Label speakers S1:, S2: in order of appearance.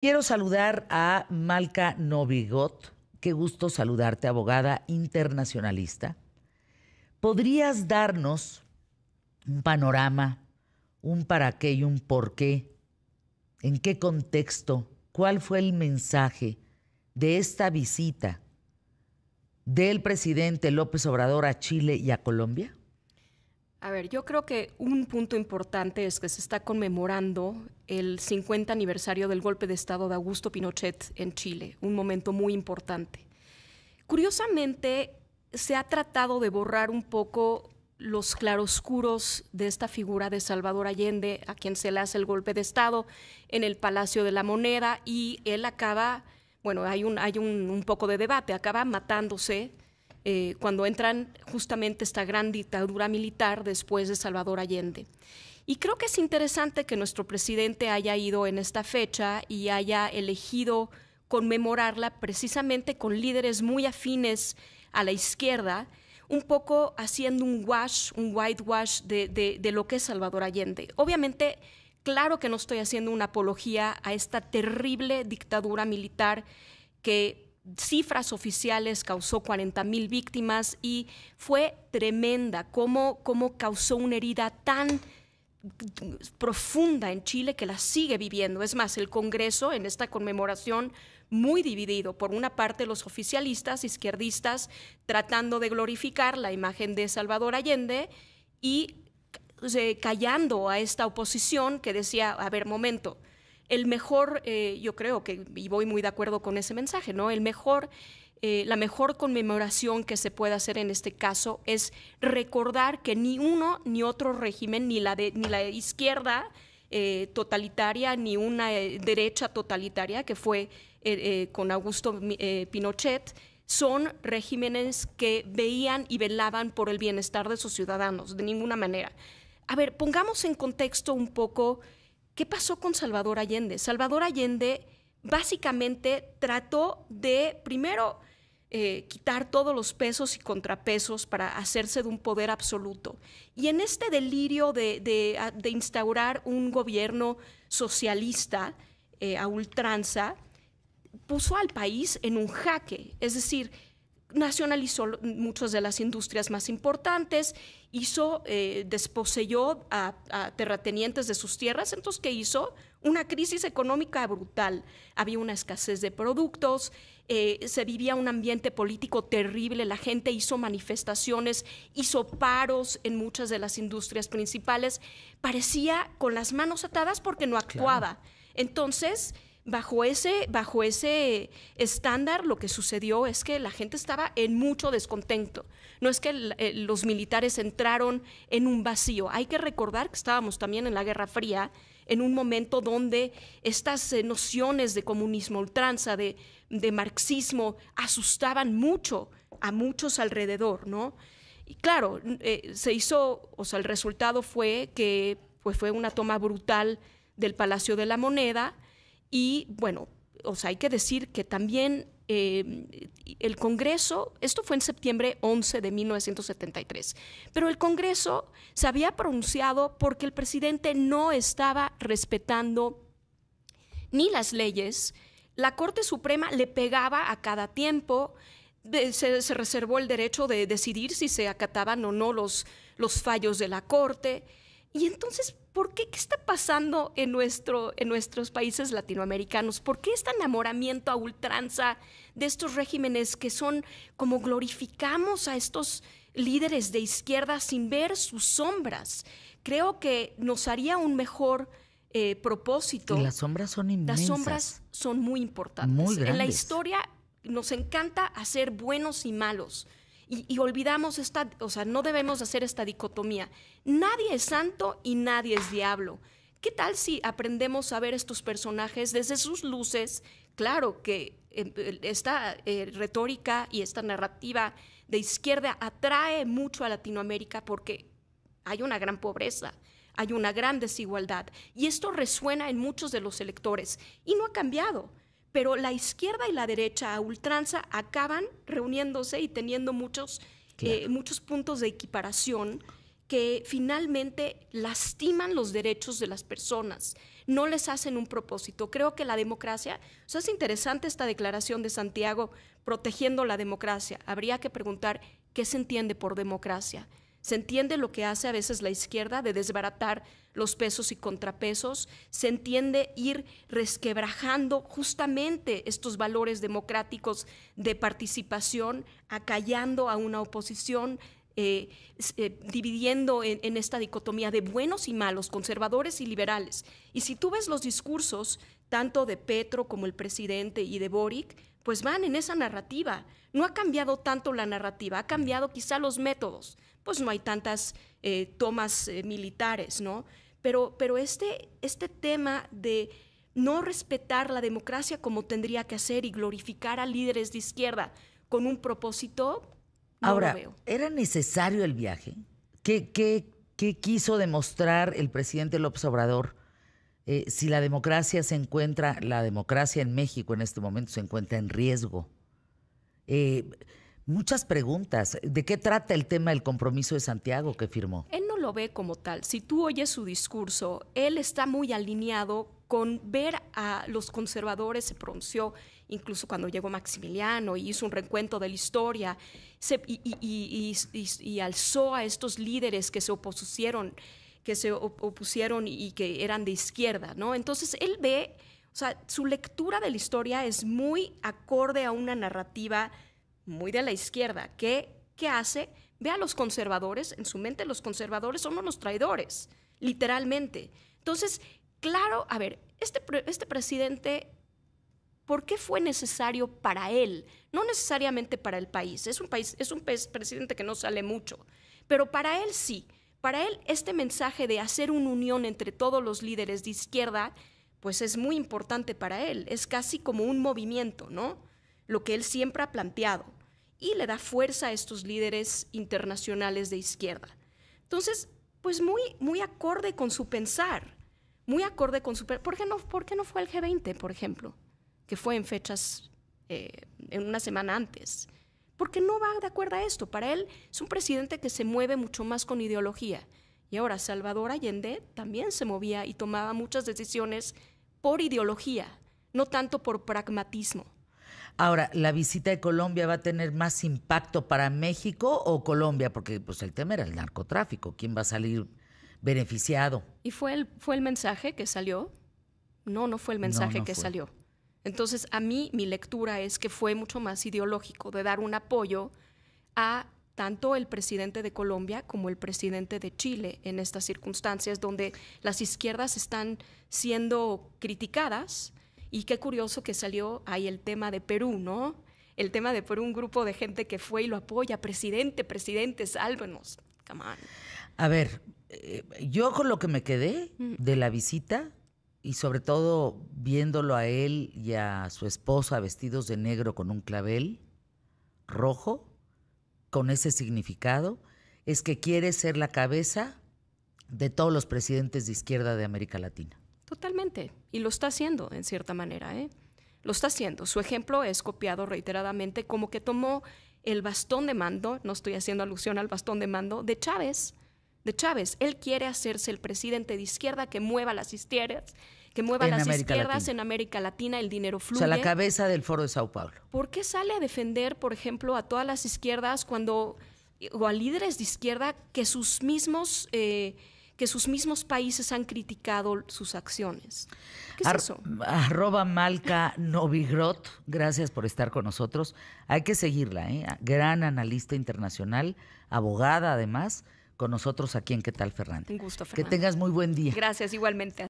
S1: Quiero saludar a Malca Novigot. Qué gusto saludarte, abogada internacionalista. ¿Podrías darnos un panorama, un para qué y un por qué? ¿En qué contexto? ¿Cuál fue el mensaje de esta visita del presidente López Obrador a Chile y a Colombia?
S2: A ver, yo creo que un punto importante es que se está conmemorando el 50 aniversario del golpe de Estado de Augusto Pinochet en Chile, un momento muy importante. Curiosamente, se ha tratado de borrar un poco los claroscuros de esta figura de Salvador Allende, a quien se le hace el golpe de Estado en el Palacio de la Moneda, y él acaba, bueno, hay un poco de debate, acaba matándose cuando entran justamente esta gran dictadura militar después de Salvador Allende. Y creo que es interesante que nuestro presidente haya ido en esta fecha y haya elegido conmemorarla precisamente con líderes muy afines a la izquierda, un poco haciendo un whitewash de lo que es Salvador Allende. Obviamente, claro que no estoy haciendo una apología a esta terrible dictadura militar que cifras oficiales causó 40,000 víctimas y fue tremenda cómo causó una herida tan profunda en Chile que la sigue viviendo. Es más, el Congreso en esta conmemoración muy dividido, por una parte los oficialistas izquierdistas tratando de glorificar la imagen de Salvador Allende y callando a esta oposición que decía, a ver, momento, el mejor, yo creo que, y voy muy de acuerdo con ese mensaje, ¿no? La mejor conmemoración que se puede hacer en este caso es recordar que ni uno ni otro régimen, ni la izquierda totalitaria, ni una derecha totalitaria, que fue con Augusto Pinochet, son regímenes que veían y velaban por el bienestar de sus ciudadanos, de ninguna manera. A ver, pongamos en contexto un poco qué pasó con Salvador Allende. Salvador Allende básicamente trató de, primero, quitar todos los pesos y contrapesos para hacerse de un poder absoluto. Y en este delirio de instaurar un gobierno socialista a ultranza, puso al país en un jaque, es decir, nacionalizó muchas de las industrias más importantes, desposeyó a terratenientes de sus tierras. Entonces, ¿qué hizo? Una crisis económica brutal. Había una escasez de productos, se vivía un ambiente político terrible, la gente hizo manifestaciones, hizo paros en muchas de las industrias principales. Parecía con las manos atadas porque no actuaba. Claro. Entonces, bajo ese estándar, lo que sucedió es que la gente estaba en mucho descontento. No es que los militares entraron en un vacío. Hay que recordar que estábamos también en la Guerra Fría, en un momento donde estas nociones de comunismo ultranza, de marxismo, asustaban mucho a muchos alrededor, ¿no? Y claro, el resultado fue que fue una toma brutal del Palacio de la Moneda. Y bueno, hay que decir que también el Congreso, esto fue en septiembre 11 de 1973, pero el Congreso se había pronunciado porque el presidente no estaba respetando ni las leyes. La Corte Suprema le pegaba a cada tiempo, se reservó el derecho de decidir si se acataban o no los fallos de la Corte. Y entonces, ¿por qué? ¿Qué está pasando en nuestros países latinoamericanos? ¿Por qué este enamoramiento a ultranza de estos regímenes que son como glorificamos a estos líderes de izquierda sin ver sus sombras? Creo que nos haría un mejor propósito.
S1: Y las sombras son inmensas.
S2: Las sombras son muy importantes.
S1: Muy grandes.
S2: En la historia nos encanta hacer buenos y malos. Y olvidamos no debemos hacer esta dicotomía. Nadie es santo y nadie es diablo. ¿Qué tal si aprendemos a ver estos personajes desde sus luces? Claro que esta retórica y esta narrativa de izquierda atrae mucho a Latinoamérica porque hay una gran pobreza, hay una gran desigualdad. Y esto resuena en muchos de los electores y no ha cambiado. Pero la izquierda y la derecha a ultranza acaban reuniéndose y teniendo muchos puntos de equiparación que finalmente lastiman los derechos de las personas, no les hacen un propósito. Creo que la democracia, o sea, es interesante esta declaración de Santiago protegiendo la democracia. Habría que preguntar qué se entiende por democracia. Se entiende lo que hace a veces la izquierda de desbaratar los pesos y contrapesos, se entiende ir resquebrajando justamente estos valores democráticos de participación, acallando a una oposición, dividiendo en esta dicotomía de buenos y malos, conservadores y liberales. Y si tú ves los discursos, tanto de Petro como el presidente y de Boric, pues van en esa narrativa. No ha cambiado tanto la narrativa, ha cambiado quizá los métodos. Pues no hay tantas tomas militares, ¿no? Pero este tema de no respetar la democracia como tendría que hacer y glorificar a líderes de izquierda con un propósito, no
S1: Ahora,
S2: lo veo.
S1: ¿era necesario el viaje? ¿Qué quiso demostrar el presidente López Obrador? Si la democracia en México en este momento se encuentra en riesgo. Muchas preguntas. ¿De qué trata el tema del compromiso de Santiago que firmó?
S2: Él no lo ve como tal. Si tú oyes su discurso, él está muy alineado con ver a los conservadores. Se pronunció incluso cuando llegó Maximiliano y hizo un recuento de la historia y alzó a estos líderes que se opusieron y que eran de izquierda, ¿no? Entonces él ve, o sea, su lectura de la historia es muy acorde a una narrativa muy de la izquierda. ¿Qué hace? Ve a los conservadores, en su mente los conservadores son unos traidores, literalmente. Entonces, claro, a ver, este presidente, ¿por qué fue necesario para él? No necesariamente para el país. Es un presidente que no sale mucho, pero para él sí. Para él este mensaje de hacer una unión entre todos los líderes de izquierda, pues es muy importante para él. Es casi como un movimiento, ¿no? Lo que él siempre ha planteado. Y le da fuerza a estos líderes internacionales de izquierda. Entonces, pues muy acorde con su pensar. Muy acorde con su... ¿Por qué no fue el G20, por ejemplo? Que fue en fechas, en una semana antes. Porque no va de acuerdo a esto. Para él es un presidente que se mueve mucho más con ideología. Y ahora Salvador Allende también se movía y tomaba muchas decisiones por ideología, no tanto por pragmatismo.
S1: Ahora, ¿la visita de Colombia va a tener más impacto para México o Colombia? Porque pues el tema era el narcotráfico. ¿Quién va a salir beneficiado?
S2: ¿Y fue el mensaje que salió? No fue el mensaje que salió. Entonces, a mí mi lectura es que fue mucho más ideológico, de dar un apoyo a tanto el presidente de Colombia como el presidente de Chile en estas circunstancias donde las izquierdas están siendo criticadas. Y qué curioso que salió ahí el tema de Perú, ¿no? El tema de Perú, un grupo de gente que fue y lo apoya. Presidente, sálvenos. Come on.
S1: A ver, yo con lo que me quedé de la visita, y sobre todo viéndolo a él y a su esposa vestidos de negro con un clavel rojo, con ese significado, es que quiere ser la cabeza de todos los presidentes de izquierda de América Latina.
S2: Totalmente. Y lo está haciendo, en cierta manera, ¿eh? Lo está haciendo. Su ejemplo es copiado reiteradamente, como que tomó el bastón de mando, no estoy haciendo alusión al bastón de mando, de Chávez. Él quiere hacerse el presidente de izquierda que mueva las izquierdas, en América Latina, el dinero fluye.
S1: O sea, la cabeza del Foro de Sao Paulo.
S2: ¿Por qué sale a defender, por ejemplo, a todas las izquierdas o a líderes de izquierda que sus mismos países han criticado sus acciones? ¿Qué es eso?
S1: @Malca_Novigrot, gracias por estar con nosotros. Hay que seguirla, ¿eh? Gran analista internacional, abogada además, con nosotros aquí en ¿Qué tal, Fernanda?
S2: Un gusto, Fernanda.
S1: Que tengas muy buen día.
S2: Gracias, igualmente.